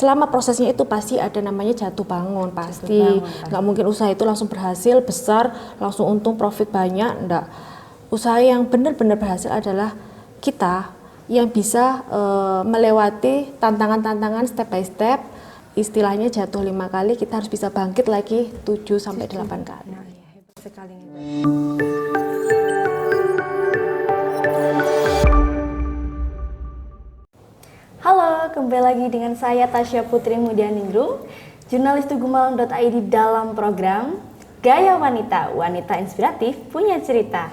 selama prosesnya itu pasti ada namanya jatuh bangun, pasti nggak mungkin usaha itu langsung berhasil besar, langsung untung profit banyak, enggak. Usaha yang benar-benar berhasil adalah kita yang bisa melewati tantangan-tantangan step by step. Istilahnya jatuh 5 kali, kita harus bisa bangkit lagi 7 sampai 8 kali. Nah, ya, hebat sekali nih. Halo, kembali lagi dengan saya Tasya Putri Mudianingrum, jurnalis tugumalang.id dalam program Gaya Wanita, Wanita Inspiratif Punya Cerita.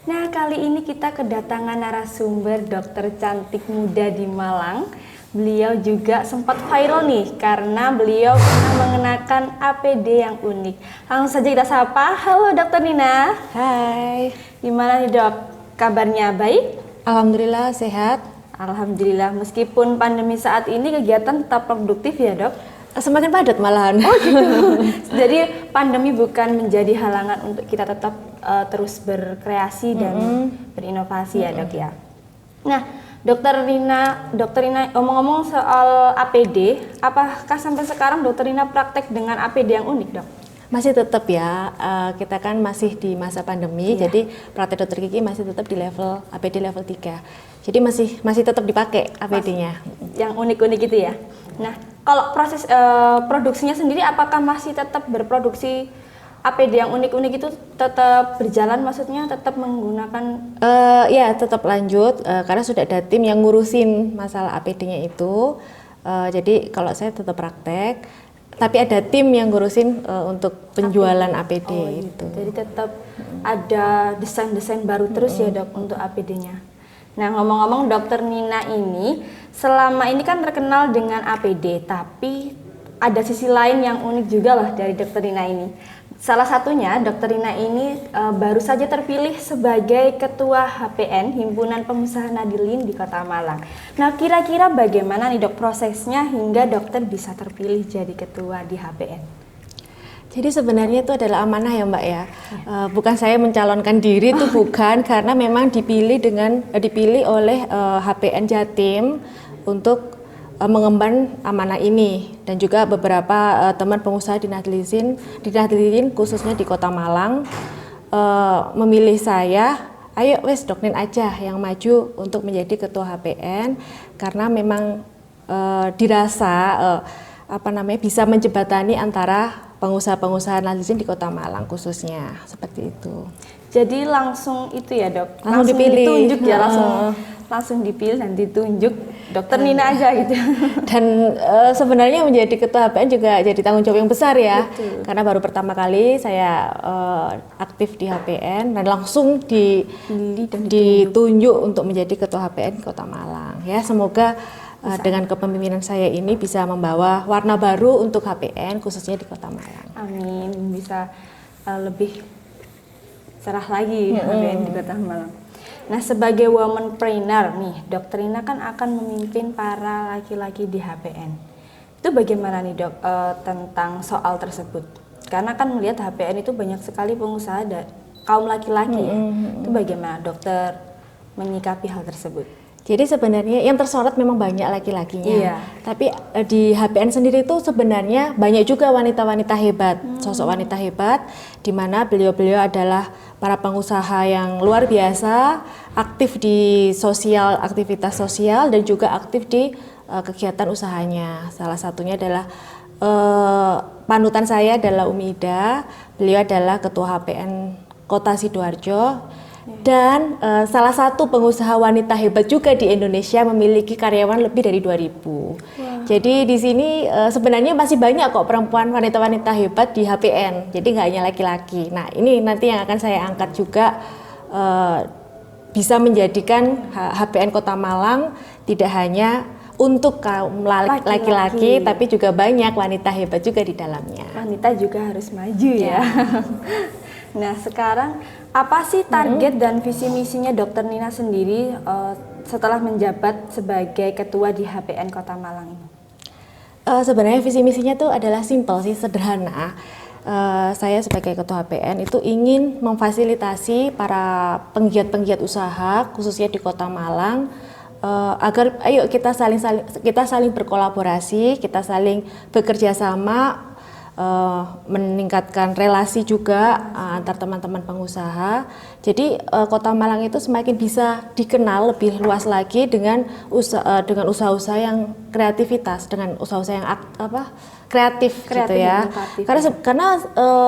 Nah, kali ini kita kedatangan narasumber dokter cantik muda di Malang. Beliau juga sempat viral nih karena beliau pernah mengenakan APD yang unik. Langsung saja kita sapa. Halo Dokter Nina. Hai. Gimana nih Dok? Kabarnya baik? Alhamdulillah sehat. Alhamdulillah, meskipun pandemi saat ini kegiatan tetap produktif ya Dok? Semakin padat malahan. Oh gitu. Jadi pandemi bukan menjadi halangan untuk kita tetap terus berkreasi dan berinovasi ya Dok ya. Nah, Dokter Rina, ngomong-ngomong soal APD, apakah sampai sekarang Dokter Rina praktek dengan APD yang unik Dok? Masih tetap ya, kita kan masih di masa pandemi, jadi praktek dokter gigi masih tetap di level APD level 3. Jadi masih tetap dipakai APD-nya. Yang unik-unik itu ya. Nah, kalau proses produksinya sendiri apakah masih tetap berproduksi APD yang unik-unik itu tetap berjalan, maksudnya tetap menggunakan? Ya, tetap lanjut karena sudah ada tim yang ngurusin masalah APD-nya itu. Jadi kalau saya tetap praktek, tapi ada tim yang ngurusin untuk penjualan APD itu. Jadi tetap ada desain-desain baru terus ya Dok untuk APD-nya. Nah, ngomong-ngomong Dokter Nina ini selama ini kan terkenal dengan APD, tapi ada sisi lain yang unik juga loh dari Dokter Nina ini. Salah satunya Dokter Nina ini baru saja terpilih sebagai Ketua HPN Himpunan Pengusaha Nadilin di Kota Malang. Nah, kira-kira bagaimana nih Dok prosesnya hingga dokter bisa terpilih jadi ketua di HPN? Jadi sebenarnya itu adalah amanah ya Mbak ya. Bukan saya mencalonkan diri, itu bukan, karena memang dipilih oleh HPN Jatim untuk mengemban amanah ini, dan juga beberapa teman pengusaha di Nadilin khususnya di Kota Malang memilih saya. Ayo wes Doknin aja yang maju untuk menjadi ketua HPN, karena memang dirasa bisa menjembatani antara pengusaha-pengusaha Nadilin di Kota Malang khususnya, seperti itu. Jadi langsung itu ya Dok, langsung dipilih, ditunjuk ya, langsung dipilih dan ditunjuk Dokter Nina aja gitu. Dan sebenarnya menjadi ketua HPN juga jadi tanggung jawab yang besar ya. Betul. Karena baru pertama kali saya aktif di HPN dan langsung ditunjuk untuk menjadi ketua HPN Kota Malang. Ya, semoga dengan kepemimpinan saya ini bisa membawa warna baru untuk HPN khususnya di Kota Malang. Amin, bisa lebih cerah lagi HPN di Kota Malang. Nah, sebagai womanpreneur nih, Dokter Nina kan akan memimpin para laki-laki di HPN. Itu bagaimana nih Dok tentang soal tersebut? Karena kan melihat HPN itu banyak sekali pengusaha kaum laki-laki ya. Itu bagaimana dokter menyikapi hal tersebut? Jadi sebenarnya yang tersorot memang banyak laki-lakinya, tapi di HPN sendiri itu sebenarnya banyak juga wanita-wanita hebat, sosok wanita hebat, di mana beliau-beliau adalah para pengusaha yang luar biasa, aktif di aktivitas sosial dan juga aktif di kegiatan usahanya. Salah satunya adalah panutan saya adalah Umi Ida, beliau adalah Ketua HPN Kota Sidoarjo. Dan salah satu pengusaha wanita hebat juga di Indonesia, memiliki karyawan lebih dari 2.000. Wow. Jadi di sini sebenarnya masih banyak kok perempuan wanita-wanita hebat di HPN. Jadi nggak hanya laki-laki. Nah, ini nanti yang akan saya angkat juga bisa menjadikan HPN Kota Malang tidak hanya untuk kaum laki-laki, tapi juga banyak wanita hebat juga di dalamnya. Wanita juga harus maju ya. Nah, sekarang apa sih target dan visi misinya Dokter Nina sendiri setelah menjabat sebagai ketua di HPN Kota Malang ini? Sebenarnya visi misinya tuh adalah simpel sih, sederhana. Saya sebagai ketua HPN itu ingin memfasilitasi para penggiat-penggiat usaha khususnya di Kota Malang agar ayo kita saling berkolaborasi, kita saling bekerja sama, meningkatkan relasi juga antar teman-teman pengusaha. Jadi Kota Malang itu semakin bisa dikenal lebih luas lagi dengan usaha-usaha yang kreativitas, dengan usaha-usaha yang kreatif gitu ya. Karena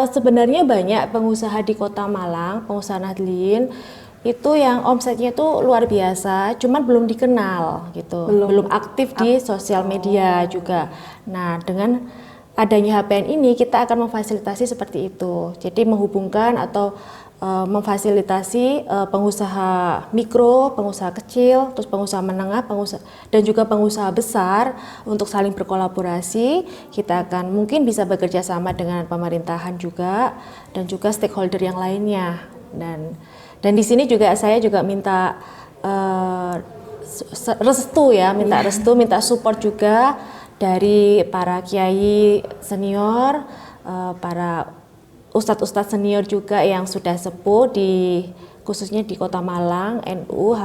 sebenarnya banyak pengusaha di Kota Malang, pengusaha nahdliyin itu yang omsetnya itu luar biasa, cuman belum dikenal gitu, belum aktif di sosial media juga. Nah, dengan adanya HPN ini kita akan memfasilitasi seperti itu. Jadi menghubungkan atau memfasilitasi pengusaha mikro, pengusaha kecil, terus pengusaha menengah, dan juga pengusaha besar untuk saling berkolaborasi. Kita akan mungkin bisa bekerja sama dengan pemerintahan juga dan juga stakeholder yang lainnya. Dan di sini juga saya juga minta restu ya, minta support juga dari para kiai senior, para ustadz-ustadz senior juga yang sudah sepuh khususnya di Kota Malang, NU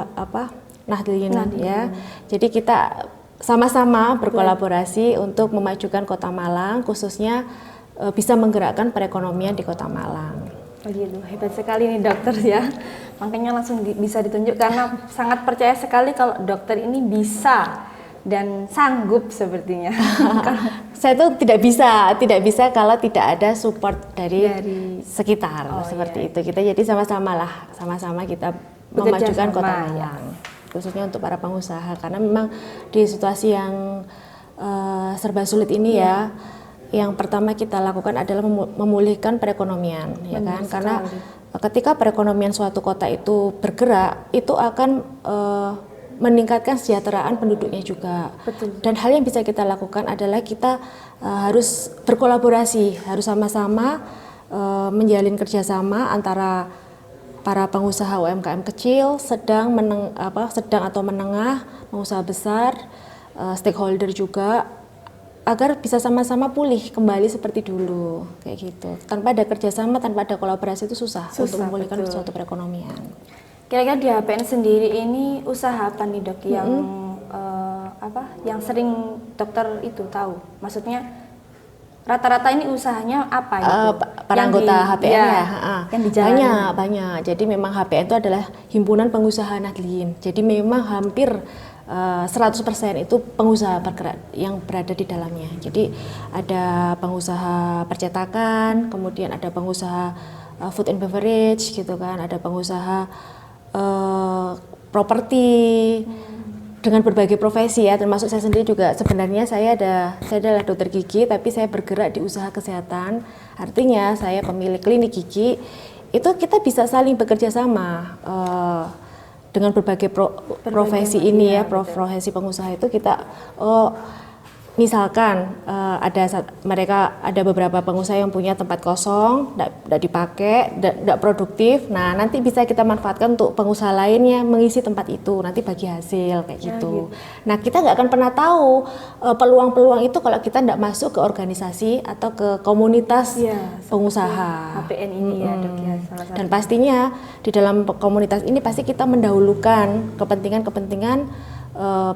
Nahdliyin ya. Jadi kita sama-sama berkolaborasi untuk memajukan Kota Malang, khususnya bisa menggerakkan perekonomian di Kota Malang. Begitu, hebat sekali nih dokter ya. Makanya langsung bisa ditunjuk karena sangat percaya sekali kalau dokter ini bisa dan sanggup sepertinya. Saya tuh tidak bisa kalau tidak ada support dari sekitar seperti itu. Kita jadi sama-sama kita memajukan Kota Malang, khususnya untuk para pengusaha karena memang di situasi yang serba sulit ini ya. Yang pertama kita lakukan adalah memulihkan perekonomian, ya kan? Karena ketika perekonomian suatu kota itu bergerak, itu akan meningkatkan kesejahteraan penduduknya juga. Betul. Dan hal yang bisa kita lakukan adalah kita harus berkolaborasi, harus sama-sama menjalin kerjasama antara para pengusaha UMKM kecil, sedang atau menengah, pengusaha besar, stakeholder juga, agar bisa sama-sama pulih kembali seperti dulu, kayak gitu. Tanpa ada kerjasama, tanpa ada kolaborasi itu susah untuk memulihkan suatu perekonomian. Kira-kira di HPN sendiri ini usaha apa nih dok yang sering dokter itu tahu? Maksudnya rata-rata ini usahanya apa gitu? Para anggota HPN yang dijalani. Banyak. Jadi memang HPN itu adalah himpunan pengusaha nahdliyin. Jadi memang hampir 100% itu pengusaha bergerak yang berada di dalamnya. Jadi ada pengusaha percetakan, kemudian ada pengusaha food and beverage gitu kan, ada pengusaha properti dengan berbagai profesi ya, termasuk saya sendiri juga. Sebenarnya saya adalah dokter gigi, tapi saya bergerak di usaha kesehatan. Artinya saya pemilik klinik gigi. Itu kita bisa saling bekerja sama. Dengan berbagai profesi ini ya, profesi pengusaha itu kita misalkan mereka ada beberapa pengusaha yang punya tempat kosong, tidak dipakai, tidak produktif. Nah nanti bisa kita manfaatkan untuk pengusaha lainnya mengisi tempat itu, nanti bagi hasil kayak gitu. Nah kita nggak akan pernah tahu peluang-peluang itu kalau kita tidak masuk ke organisasi atau ke komunitas pengusaha. HPN ini ya dok ya, salah satu. Dan pastinya di dalam komunitas ini pasti kita mendahulukan kepentingan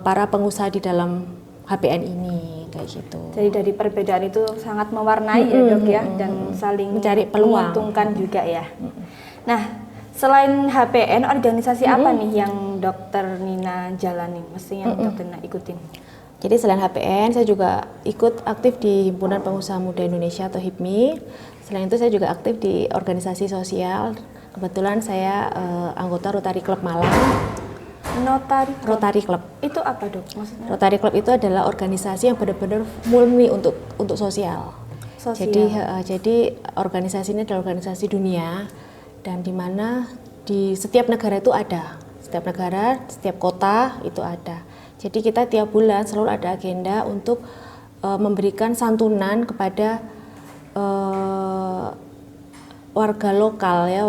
para pengusaha di dalam HPN ini kayak gitu. Jadi dari perbedaan itu sangat mewarnai ya dok ya, dan saling mencari peluang, menguntungkan juga ya. Nah selain HPN, organisasi apa nih yang dokter Nina jalani, mesti yang dokter Nina ikutin? Jadi selain HPN saya juga ikut aktif di Himpunan Pengusaha Muda Indonesia atau HIPMI. Selain itu saya juga aktif di organisasi sosial. Kebetulan saya anggota Rotary Club Malang. Rotary Club. Itu apa dok maksudnya? Rotary Club itu adalah organisasi yang benar-benar murni untuk sosial. Jadi organisasi ini adalah organisasi dunia dan di mana di setiap negara itu ada. Setiap negara, setiap kota itu ada. Jadi kita tiap bulan selalu ada agenda untuk memberikan santunan kepada warga lokal ya,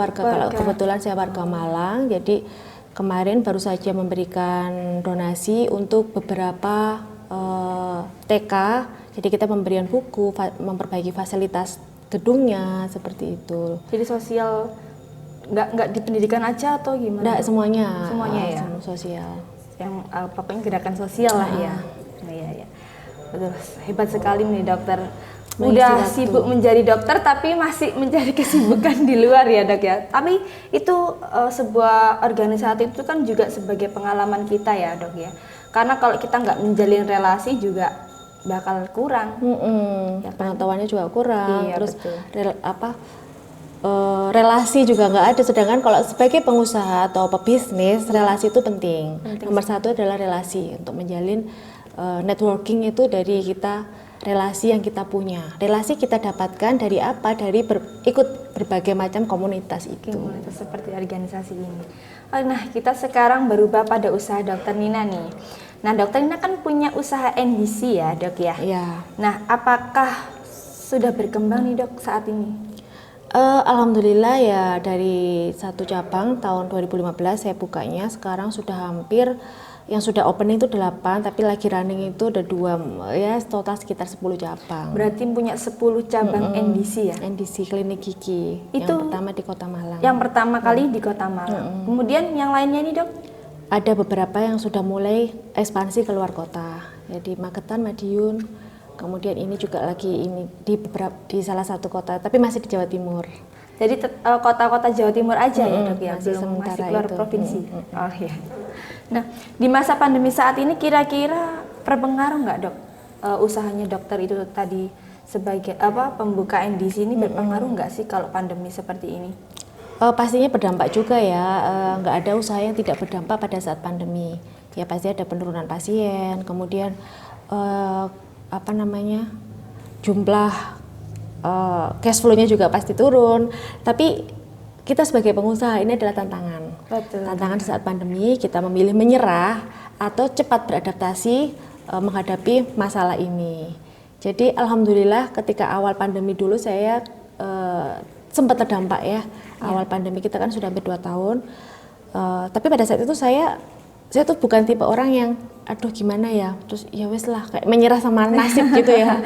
kebetulan saya warga Malang. Jadi kemarin baru saja memberikan donasi untuk beberapa TK, jadi kita pemberian buku, memperbaiki fasilitas gedungnya seperti itu. Jadi sosial nggak di pendidikan aja atau gimana? Nggak, semuanya ya. Sosial. yang pokoknya gerakan sosial lah ya. Iya. Betul, hebat sekali nih dokter. Udah sibuk menjadi dokter tapi masih mencari kesibukan di luar ya dok ya. Tapi itu sebuah organisasi itu kan juga sebagai pengalaman kita ya dok ya. Karena kalau kita nggak menjalin relasi juga bakal kurang. Ya, pengetahuannya juga kurang. Iya, terus relasi juga nggak ada. Sedangkan kalau sebagai pengusaha atau pebisnis, relasi itu penting. Nomor satu adalah relasi untuk menjalin networking itu dari kita. Relasi yang kita punya, relasi kita dapatkan dari apa? Dari ikut berbagai macam komunitas itu. Komunitas seperti organisasi ini. Nah, kita sekarang berubah pada usaha Dokter Nina nih. Nah, Dokter Nina kan punya usaha NDC ya, Dok ya? Iya. Nah, apakah sudah berkembang nih, Dok, saat ini? Alhamdulillah ya, dari satu cabang tahun 2015 saya bukanya, sekarang sudah hampir yang sudah opening itu 8, tapi lagi running itu ada 2, ya total sekitar 10 cabang. Berarti punya 10 cabang NDC ya? NDC Klinik Gigi, itu yang pertama di Kota Malang. Yang pertama kali di Kota Malang. Kemudian yang lainnya nih dok? Ada beberapa yang sudah mulai ekspansi keluar kota, ya di Magetan, Madiun, kemudian ini juga lagi ini di salah satu kota, tapi masih di Jawa Timur. Jadi kota-kota Jawa Timur aja ya dok ya, belum masih keluar itu. Provinsi. Oh iya. Nah, di masa pandemi saat ini kira-kira berpengaruh nggak dok usahanya dokter itu tadi sebagai pembuka NDC ini berpengaruh nggak sih kalau pandemi seperti ini? Pastinya berdampak juga ya, nggak ada usaha yang tidak berdampak pada saat pandemi. Ya pasti ada penurunan pasien, kemudian jumlah cash flow-nya juga pasti turun. Tapi kita sebagai pengusaha ini adalah tantangan. Betul. Tantangan di saat pandemi, kita memilih menyerah atau cepat beradaptasi menghadapi masalah ini. Jadi alhamdulillah ketika awal pandemi dulu saya sempat terdampak ya. Awal pandemi kita kan sudah hampir 2 tahun. Tapi pada saat itu saya tuh bukan tipe orang yang aduh gimana ya, terus ya wes lah kayak menyerah sama nasib gitu ya.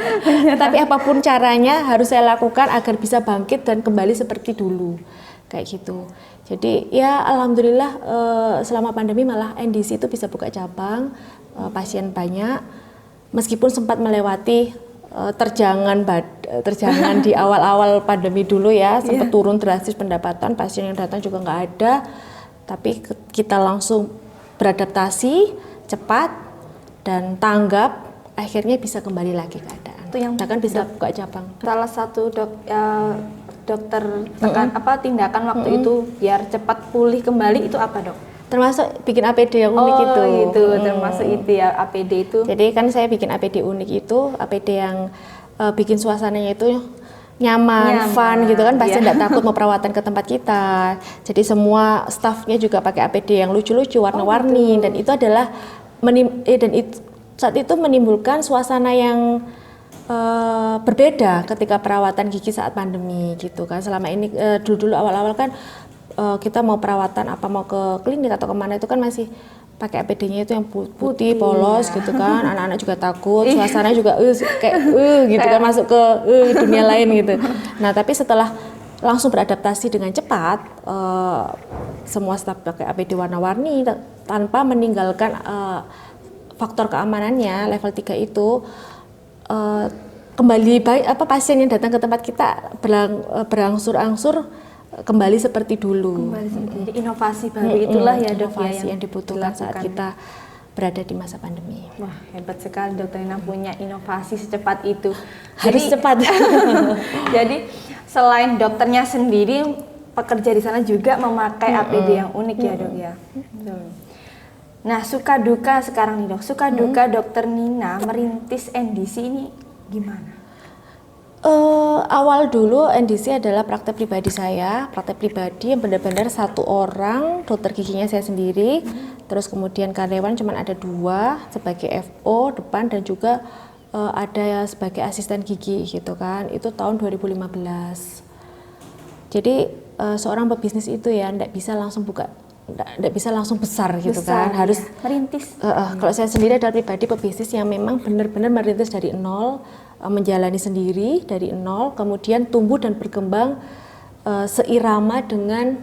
Tapi apapun caranya harus saya lakukan agar bisa bangkit dan kembali seperti dulu. Kayak gitu. Jadi ya alhamdulillah selama pandemi malah NDC itu bisa buka cabang, pasien banyak, meskipun sempat melewati terjangan di awal-awal pandemi dulu ya, sempat turun drastis pendapatan, pasien yang datang juga nggak ada, tapi kita langsung beradaptasi cepat dan tanggap, akhirnya bisa kembali lagi keadaan. Itu yang bahkan bisa buka cabang. Salah satu dokter tindakan waktu itu biar cepat pulih kembali itu apa dok? Termasuk bikin APD yang unik itu. Termasuk itu ya APD itu. Jadi kan saya bikin APD unik itu, APD yang bikin suasananya itu nyaman, fun gitu kan, pasti tidak takut mau perawatan ke tempat kita. Jadi semua staffnya juga pakai APD yang lucu-lucu, warna-warni, dan itu adalah saat itu menimbulkan suasana yang berbeda ketika perawatan gigi saat pandemi gitu kan. Selama ini dulu awal-awal kan kita mau perawatan mau ke klinik atau kemana itu kan masih pakai APD-nya itu yang putih polos gitu kan. Anak-anak juga takut, suasana juga gitu kan, masuk ke dunia lain gitu. Nah tapi setelah langsung beradaptasi dengan cepat, semua staf pakai APD warna-warni tanpa meninggalkan faktor keamanannya level 3 itu, kembali baik pasien yang datang ke tempat kita berangsur-angsur kembali seperti dulu. Jadi inovasi baru itulah ya dok yang dibutuhkan saat kita berada di masa pandemi. Wah hebat sekali Dokter Nina punya inovasi secepat itu. Harus cepat. Jadi selain dokternya sendiri, pekerja di sana juga memakai APD yang unik ya dok ya. Nah suka duka sekarang nih dok, suka duka Dokter Nina merintis NDC ini gimana? Awal dulu NDC adalah praktek pribadi saya, praktek pribadi yang benar-benar satu orang, dokter giginya saya sendiri, terus kemudian karyawan cuma ada 2 sebagai FO depan dan juga ada sebagai asisten gigi gitu kan, itu tahun 2015. Jadi seorang pebisnis itu ya tidak bisa langsung besar gitu kan, harus merintis. Kalau saya sendiri adalah pribadi pebisnis yang memang benar-benar merintis dari nol, menjalani sendiri dari nol, kemudian tumbuh dan berkembang seirama dengan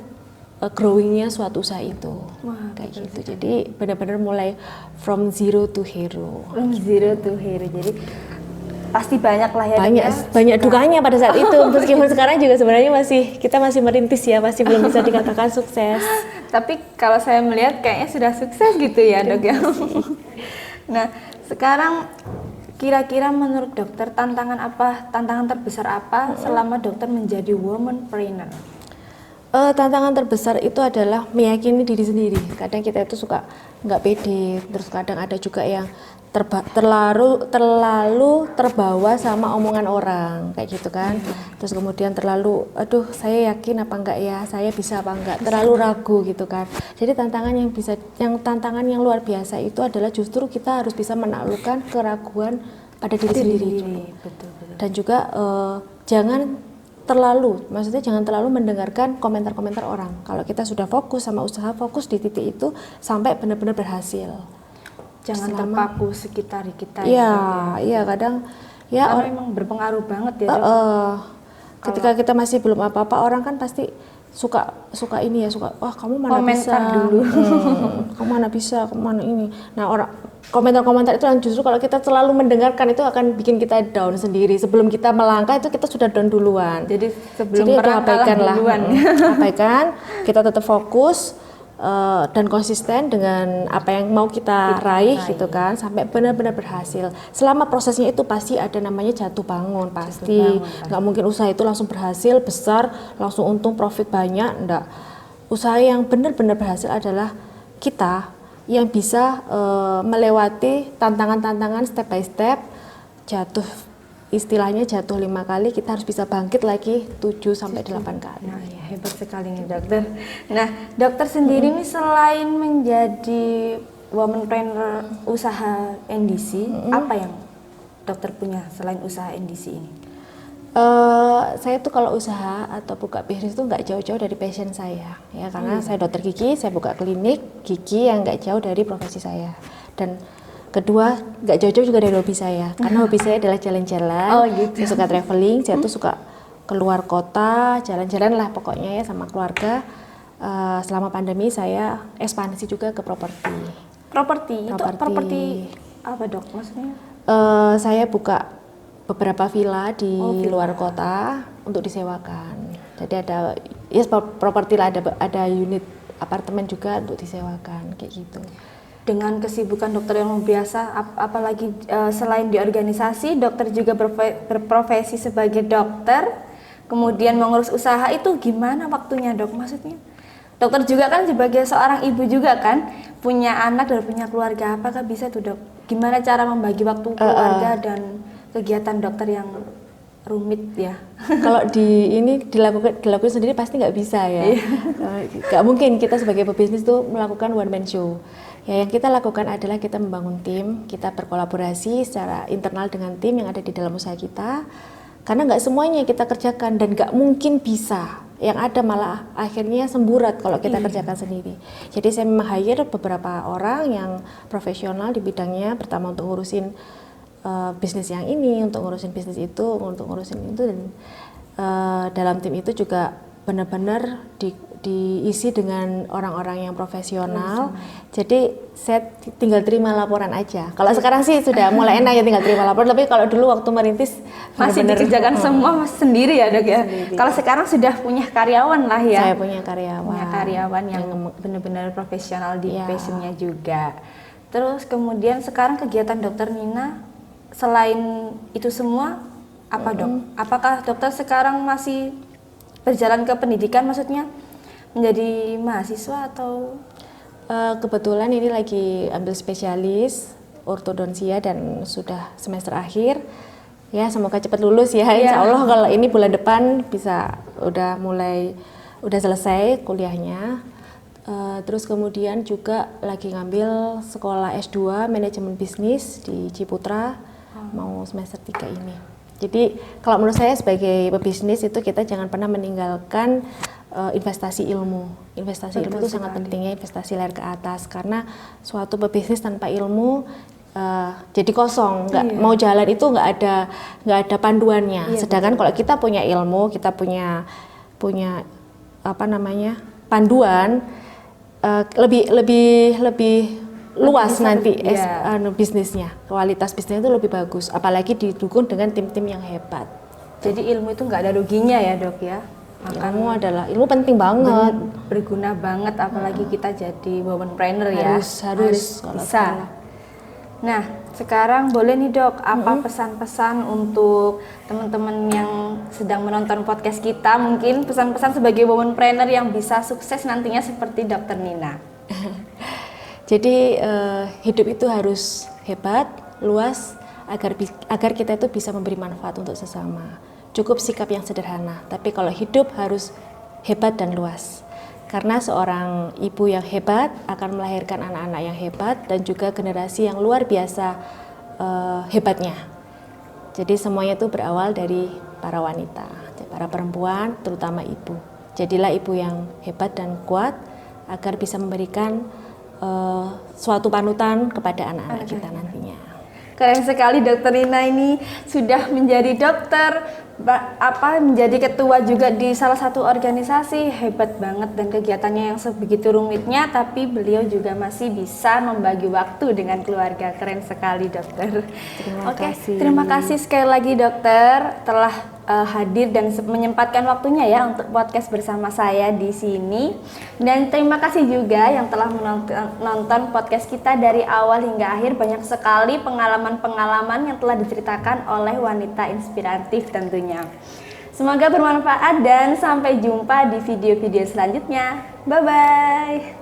growingnya suatu usaha itu. Wah, kayak gitu. Jadi benar-benar mulai from zero to hero. From zero to hero. Jadi pasti banyak lah ya. Banyak dukanya pada saat itu. Meskipun sekarang juga sebenarnya kita masih merintis ya, masih belum bisa dikatakan sukses. Tapi kalau saya melihat kayaknya sudah sukses gitu ya, Dok ya. Nah, sekarang kira-kira menurut dokter tantangan terbesar apa selama dokter menjadi womanpreneur? Tantangan terbesar itu adalah meyakini diri sendiri. Kadang kita itu suka nggak pede, terus kadang ada juga yang terlalu terbawa sama omongan orang kayak gitu kan. Terus kemudian terlalu saya yakin apa enggak ya, saya bisa apa enggak, terlalu ragu gitu kan. Jadi tantangan yang luar biasa itu adalah justru kita harus bisa menaklukkan keraguan pada diri sendiri. Betul. Dan juga jangan terlalu mendengarkan komentar-komentar orang. Kalau kita sudah fokus sama usaha, fokus di titik itu sampai benar-benar berhasil. Jangan terpaku sekitar kita. Iya, kadang karena memang berpengaruh banget ya. Ketika kita masih belum apa-apa, orang kan pasti suka wah kamu mana komentar bisa dulu. Kamu mana bisa, kamu mana ini. Nah, komentar-komentar itu yang justru kalau kita selalu mendengarkan itu akan bikin kita down sendiri. Sebelum kita melangkah itu kita sudah down duluan. Jadi sebelum abaikan duluan. Abaikan, kita tetap fokus dan konsisten dengan apa yang mau kita raih gitu kan, sampai benar-benar berhasil. Selama prosesnya itu pasti ada namanya jatuh bangun, pasti nggak mungkin usaha itu langsung berhasil besar, langsung untung profit banyak, enggak. Usaha yang benar-benar berhasil adalah kita yang bisa melewati tantangan-tantangan step by step, istilahnya jatuh 5 kali, kita harus bisa bangkit lagi 7-8 kali. Nah, ya, hebat sekali nih dokter. Nah, dokter sendiri nih selain menjadi womanpreneur usaha NDC, apa yang dokter punya selain usaha NDC ini? Saya tuh kalau usaha atau buka bisnis tuh nggak jauh-jauh dari passion saya, ya karena saya dokter gigi, saya buka klinik gigi yang nggak jauh dari profesi saya. Dan kedua, nggak jauh-jauh juga dari hobi saya, karena hobi saya adalah jalan-jalan. Saya suka traveling, saya tuh suka keluar kota, jalan-jalan lah pokoknya ya sama keluarga. Selama pandemi saya ekspansi juga ke properti. Properti apa dok maksudnya? Saya buka beberapa villa di luar kota untuk disewakan. Jadi ada properti lah, ada unit apartemen juga untuk disewakan kayak gitu. Dengan kesibukan dokter yang biasa, apalagi selain di organisasi, dokter juga berprofesi sebagai dokter, kemudian mengurus usaha, itu gimana waktunya dok? Maksudnya dokter juga kan sebagai seorang ibu juga kan, punya anak dan punya keluarga, apakah bisa tuh dok? Gimana cara membagi waktu keluarga dan kegiatan dokter yang rumit ya? Kalau dilakukan sendiri pasti nggak bisa ya. Nggak mungkin kita sebagai pebisnis tuh melakukan one man show. Ya, yang kita lakukan adalah kita membangun tim, kita berkolaborasi secara internal dengan tim yang ada di dalam usaha kita. Karena nggak semuanya kita kerjakan dan nggak mungkin bisa. Yang ada malah akhirnya semburat kalau kita kerjakan sendiri. Jadi saya meng-hire beberapa orang yang profesional di bidangnya, pertama untuk ngurusin bisnis yang ini, untuk ngurusin bisnis itu, untuk ngurusin itu, dan dalam tim itu juga benar-benar diisi dengan orang-orang yang profesional. Jadi saya tinggal terima laporan aja. Kalau sekarang sih sudah mulai enak ya tinggal terima laporan, tapi kalau dulu waktu merintis masih dikerjakan semua sendiri ya dok ya. Kalau sekarang sudah punya karyawan lah ya. Saya punya karyawan yang benar-benar profesional di passionnya juga. Terus kemudian sekarang kegiatan dokter Nina selain itu semua apa dok? Apakah dokter sekarang masih berjalan ke pendidikan, maksudnya menjadi mahasiswa atau? Kebetulan ini lagi ambil spesialis ortodonsia dan sudah semester akhir. Ya semoga cepat lulus ya. Insya Allah kalau ini bulan depan udah selesai kuliahnya. Terus kemudian juga lagi ngambil sekolah S2 manajemen bisnis di Ciputra, mau semester 3 ini. Jadi kalau menurut saya sebagai pebisnis itu kita jangan pernah meninggalkan investasi ilmu. Investasi ilmu itu sangat penting ya, investasi layar ke atas, karena suatu pebisnis tanpa ilmu jadi kosong, mau jalan itu nggak ada panduannya. Sedangkan kalau kita punya ilmu, kita punya panduan, lebih luas nanti bisnisnya, kualitas bisnisnya itu lebih bagus, apalagi didukung dengan tim-tim yang hebat. Jadi ilmu itu nggak ada ruginya ya dok ya? Ilmu penting banget, berguna banget, apalagi kita jadi womanpreneur ya. Harus bisa. Nah, sekarang boleh nih dok, apa pesan-pesan untuk teman-teman yang sedang menonton podcast kita, mungkin pesan-pesan sebagai womanpreneur yang bisa sukses nantinya seperti Dokter Nina. Jadi hidup itu harus hebat, luas, agar kita itu bisa memberi manfaat untuk sesama. Cukup sikap yang sederhana, tapi kalau hidup harus hebat dan luas. Karena seorang ibu yang hebat akan melahirkan anak-anak yang hebat dan juga generasi yang luar biasa hebatnya. Jadi semuanya itu berawal dari para wanita, para perempuan, terutama ibu. Jadilah ibu yang hebat dan kuat agar bisa memberikan suatu panutan kepada anak-anak kita nantinya. Keren sekali Dokter Nina ini sudah menjadi dokter, menjadi ketua juga di salah satu organisasi, hebat banget, dan kegiatannya yang sebegitu rumitnya, tapi beliau juga masih bisa membagi waktu dengan keluarga. Keren sekali dokter. Terima kasih sekali lagi dokter telah hadir dan menyempatkan waktunya ya untuk podcast bersama saya di sini. Dan terima kasih juga yang telah menonton podcast kita dari awal hingga akhir. Banyak sekali pengalaman-pengalaman yang telah diceritakan oleh wanita inspiratif tentunya. Semoga bermanfaat dan sampai jumpa di video-video selanjutnya. Bye-bye.